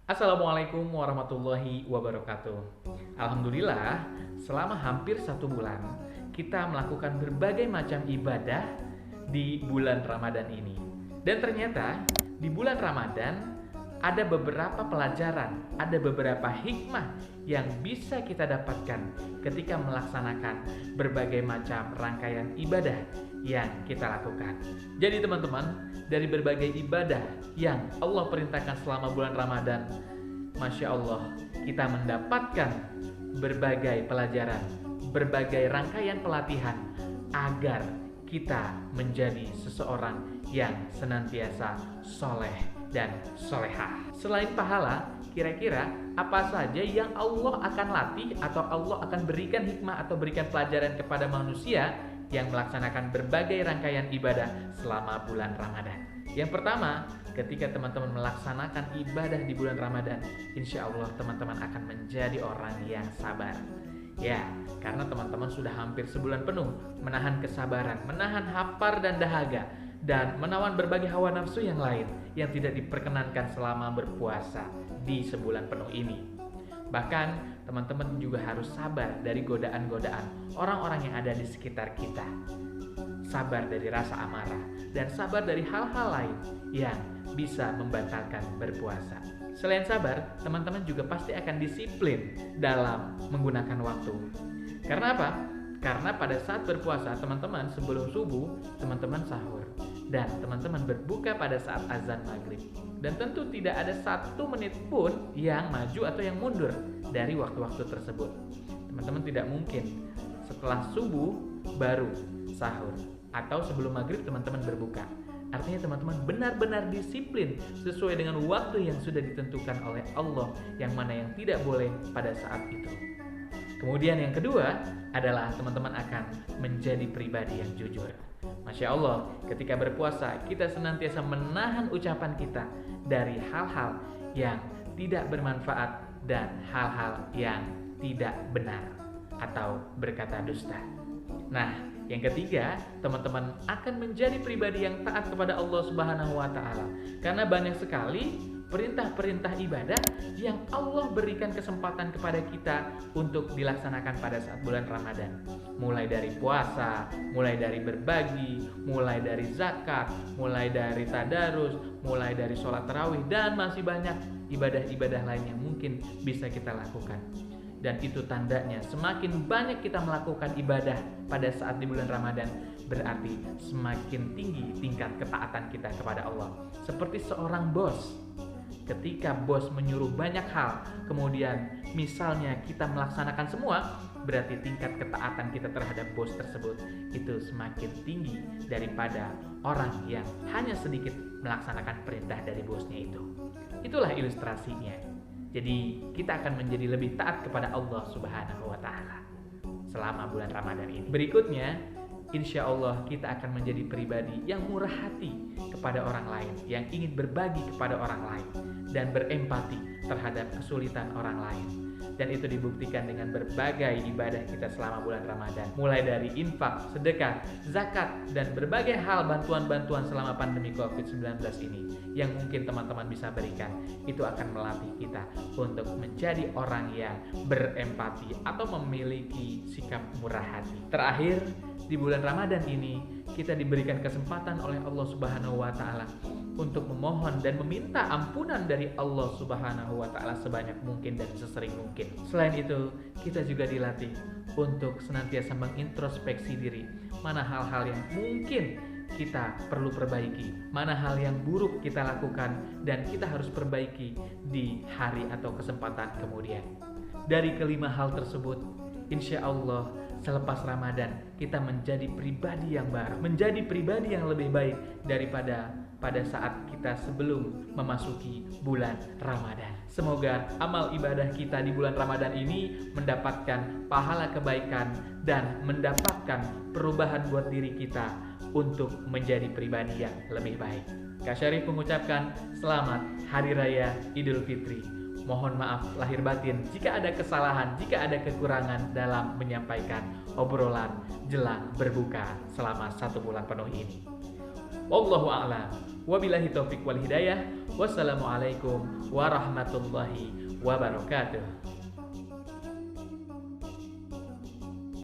Assalamualaikum warahmatullahi wabarakatuh. Alhamdulillah, selama hampir 1 bulan kita melakukan berbagai macam ibadah di bulan Ramadan ini. Dan ternyata di bulan Ramadan ada beberapa pelajaran, ada beberapa hikmah yang bisa kita dapatkan ketika melaksanakan berbagai macam rangkaian ibadah yang kita lakukan. Jadi teman-teman, dari berbagai ibadah yang Allah perintahkan selama bulan Ramadan, Masya Allah, kita mendapatkan berbagai pelajaran, berbagai rangkaian pelatihan agar kita menjadi seseorang yang senantiasa soleh dan solehah. Selain pahala, kira-kira apa saja yang Allah akan latih atau Allah akan berikan hikmah atau berikan pelajaran kepada manusia yang melaksanakan berbagai rangkaian ibadah selama bulan Ramadan? Yang pertama, ketika teman-teman melaksanakan ibadah di bulan Ramadan, insya Allah teman-teman akan menjadi orang yang sabar. Ya, karena teman-teman sudah hampir sebulan penuh menahan kesabaran, menahan lapar dan dahaga, dan menawan berbagai hawa nafsu yang lain yang tidak diperkenankan selama berpuasa di sebulan penuh ini. Bahkan teman-teman juga harus sabar dari godaan-godaan orang-orang yang ada di sekitar kita. Sabar dari rasa amarah dan sabar dari hal-hal lain yang bisa membatalkan berpuasa. Selain sabar, teman-teman juga pasti akan disiplin dalam menggunakan waktu. Karena apa? Karena pada saat berpuasa, teman-teman sebelum subuh, teman-teman sahur. Dan teman-teman berbuka pada saat azan maghrib. Dan tentu tidak ada 1 menit pun yang maju atau yang mundur dari waktu-waktu tersebut. Teman-teman tidak mungkin setelah subuh baru sahur, atau sebelum maghrib teman-teman berbuka. Artinya teman-teman benar-benar disiplin sesuai dengan waktu yang sudah ditentukan oleh Allah, yang mana yang tidak boleh pada saat itu. Kemudian yang kedua adalah teman-teman akan menjadi pribadi yang jujur. Masya Allah, ketika berpuasa kita senantiasa menahan ucapan kita dari hal-hal yang tidak bermanfaat dan hal-hal yang tidak benar atau berkata dusta. Nah, yang ketiga, teman-teman akan menjadi pribadi yang taat kepada Allah Subhanahu wa Ta'ala, karena banyak sekali perintah-perintah ibadah yang Allah berikan kesempatan kepada kita untuk dilaksanakan pada saat bulan Ramadan. Mulai dari puasa, mulai dari berbagi, mulai dari zakat, mulai dari tadarus, mulai dari sholat tarawih, dan masih banyak ibadah-ibadah lain yang mungkin bisa kita lakukan. Dan itu tandanya semakin banyak kita melakukan ibadah pada saat di bulan Ramadan, berarti semakin tinggi tingkat ketaatan kita kepada Allah. Seperti seorang bos, ketika bos menyuruh banyak hal, kemudian misalnya kita melaksanakan semua, berarti tingkat ketaatan kita terhadap bos tersebut itu semakin tinggi daripada orang yang hanya sedikit melaksanakan perintah dari bosnya itu. Itulah ilustrasinya. Jadi kita akan menjadi lebih taat kepada Allah Subhanahu wa Ta'ala selama bulan Ramadan ini. Berikutnya, insya Allah kita akan menjadi pribadi yang murah hati kepada orang lain, yang ingin berbagi kepada orang lain, dan berempati terhadap kesulitan orang lain. Dan itu dibuktikan dengan berbagai ibadah kita selama bulan Ramadan. Mulai dari infak, sedekah, zakat, dan berbagai hal bantuan-bantuan selama pandemi COVID-19 ini yang mungkin teman-teman bisa berikan. Itu akan melatih kita untuk menjadi orang yang berempati atau memiliki sikap murah hati. Terakhir, di bulan Ramadan ini kita diberikan kesempatan oleh Allah Subhanahu wa Ta'ala untuk memohon dan meminta ampunan dari Allah Subhanahu wa Ta'ala sebanyak mungkin dan sesering mungkin. Selain itu, kita juga dilatih untuk senantiasa mengintrospeksi diri, mana hal-hal yang mungkin kita perlu perbaiki, mana hal yang buruk kita lakukan dan kita harus perbaiki di hari atau kesempatan kemudian. Dari kelima hal tersebut, insya Allah selepas Ramadan kita menjadi pribadi yang baru, menjadi pribadi yang lebih baik daripada pada saat kita sebelum memasuki bulan Ramadan. Semoga amal ibadah kita di bulan Ramadan ini mendapatkan pahala kebaikan dan mendapatkan perubahan buat diri kita untuk menjadi pribadi yang lebih baik. Kak Syarif mengucapkan selamat Hari Raya Idul Fitri. Mohon maaf lahir batin jika ada kesalahan, jika ada kekurangan dalam menyampaikan obrolan jelang berbuka selama 1 bulan penuh ini. Wallahu a'lam. Wabillahi taufik wal hidayah. Wassalamualaikum warahmatullahi wabarakatuh.